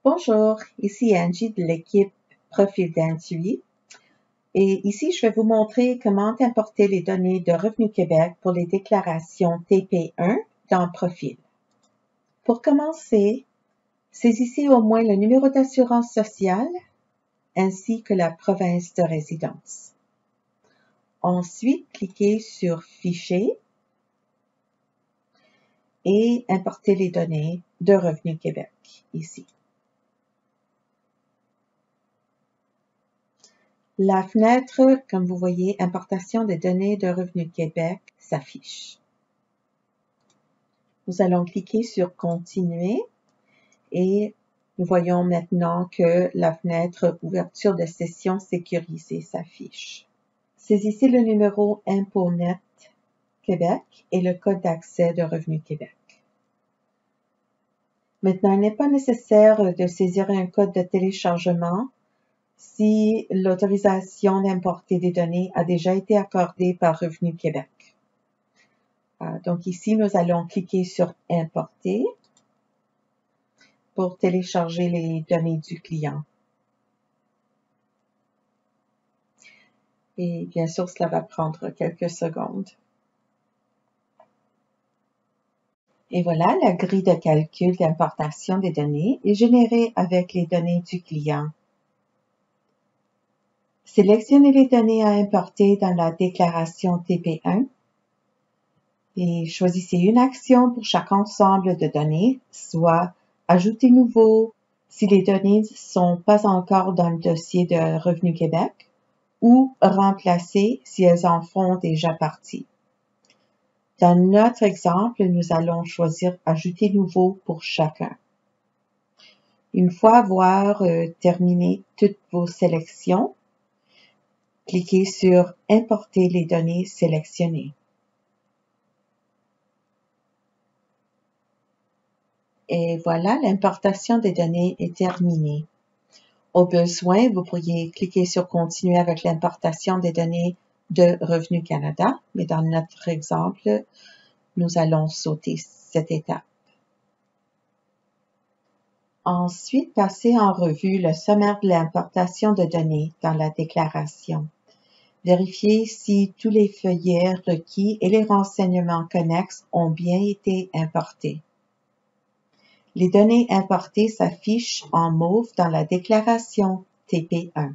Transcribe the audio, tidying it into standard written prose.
Bonjour, ici Angie de l'équipe Profil d'Intui. Et ici, je vais vous montrer comment importer les données de Revenu Québec pour les déclarations TP1 dans Profil. Pour commencer, saisissez au moins le numéro d'assurance sociale ainsi que la province de résidence. Ensuite, cliquez sur Fichier et importez les données de Revenu Québec ici. La fenêtre, comme vous voyez, Importation des données de Revenu Québec s'affiche. Nous allons cliquer sur Continuer et nous voyons maintenant que la fenêtre Ouverture de session sécurisée s'affiche. Saisissez le numéro ImpoNet Québec et le code d'accès de Revenu Québec. Maintenant, il n'est pas nécessaire de saisir un code de téléchargement si l'autorisation d'importer des données a déjà été accordée par Revenu Québec. Donc ici, nous allons cliquer sur Importer pour télécharger les données du client. Et bien sûr, cela va prendre quelques secondes. Et voilà, la grille de calcul d'importation des données est générée avec les données du client. Sélectionnez les données à importer dans la déclaration TP1 et choisissez une action pour chaque ensemble de données, soit Ajouter nouveau si les données ne sont pas encore dans le dossier de Revenu Québec ou Remplacer si elles en font déjà partie. Dans notre exemple, nous allons choisir Ajouter nouveau pour chacun. Une fois avoir terminé toutes vos sélections, cliquez sur Importer les données sélectionnées. Et voilà, l'importation des données est terminée. Au besoin, vous pourriez cliquer sur Continuer avec l'importation des données de Revenu Canada, mais dans notre exemple, nous allons sauter cette étape. Ensuite, passez en revue le sommaire de l'importation de données dans la déclaration. Vérifiez si tous les feuillets requis et les renseignements connexes ont bien été importés. Les données importées s'affichent en mauve dans la déclaration TP1.